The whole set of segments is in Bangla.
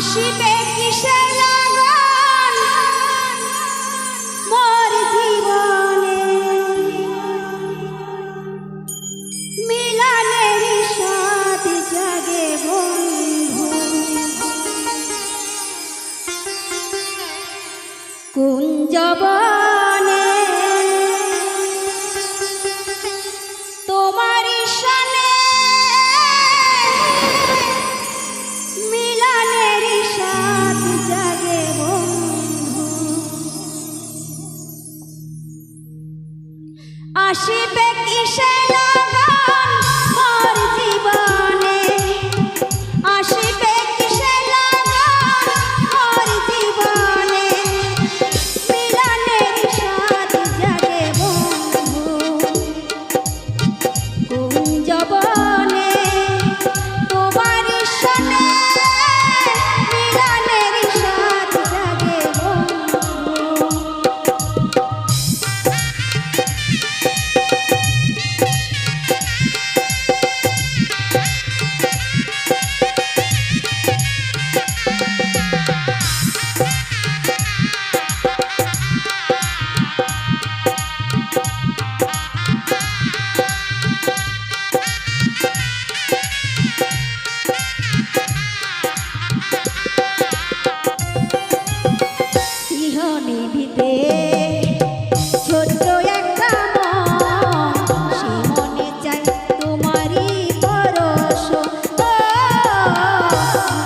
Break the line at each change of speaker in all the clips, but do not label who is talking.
আসিবে কিসে লাগন মোর জীবনে মিলনের সাথ জাগে বন্ধু কুঞ্জবনে তোমার শানে মিলনের সাথ জাগে বন্ধু আসিবে কিসে লাগন মোর জীবনে আসিবে কিসে লাগন মোর জীবনে মিলনের সাথ জাগে বন্ধু কুঞ্জবনে তোমার শানে মিলনের সাথ জাগে বন্ধু নিভিতে ছোট্ট একটা মন সে মনে চাই তোমারই পরশ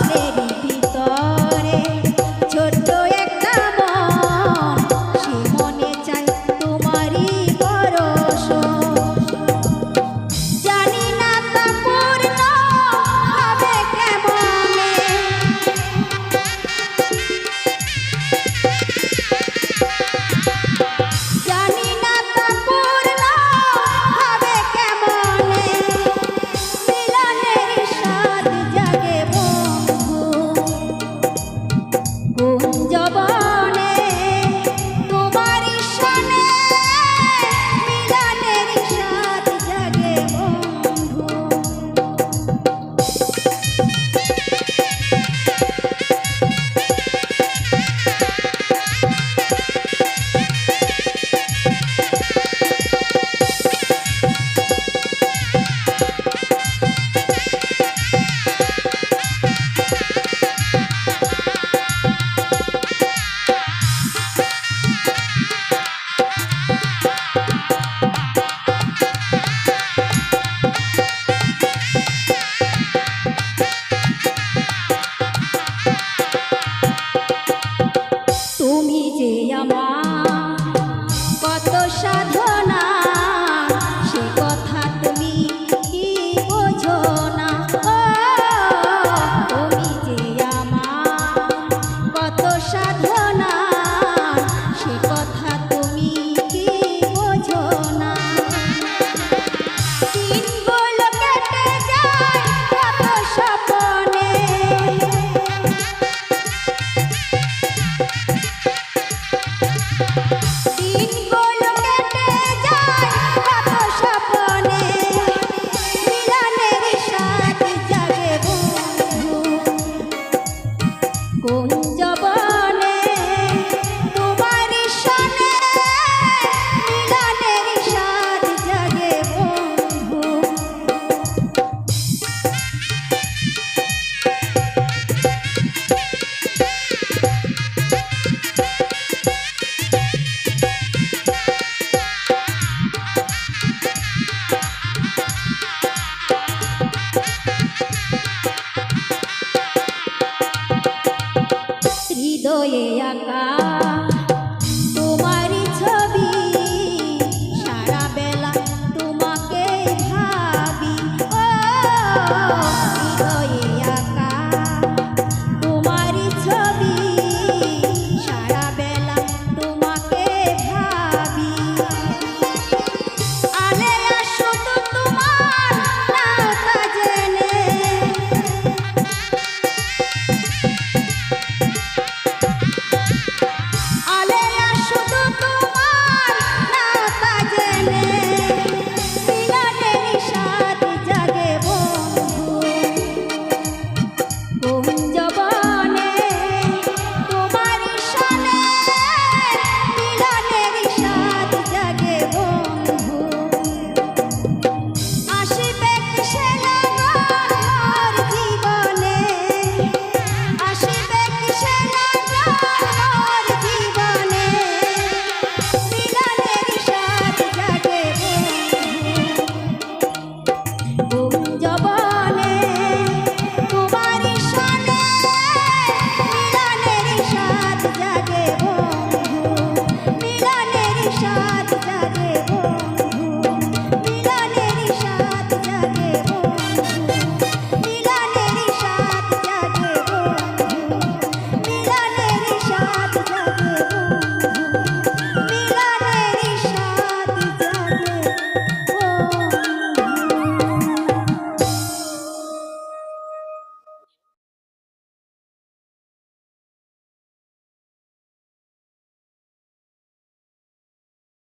মনের ভিতরে ছোট্ট একটা মন সে মনে চাই তোমারই পরশ জানি না তা পূর্ণ হবে কেমনে জানি না তা পূর্ণ হবে কেমনে মিলনের সাথ জাগে বন্ধু কুঞ্জবনে তোমার শানে মিলনের সাথ জাগে বন্ধু তুমি যে আমার কত সাধনা সে কথা তুমি কি বোঝো না তুমি যে আমার কত সাধনা সে কথা তুমি কি বোঝো না দিনগুলো কেটে যায় কত স্বপ্নে দিনগুলো কেটে যায় কত স্বপ্নে মিলনের সাথ জাগে বন্ধু কুঞ্জবনে তোমার শানে মিলনের সাথ জাগে বন্ধু হৃদয়ে আঁকা তোমারই ছবি সারা বেলা তোমাকে ভাবি হৃদয়ে আঁকা তোমারই ছবি সারা বেলা তোমাকে ভাবি আলে আসো তো তোমার নামটা জেনে মন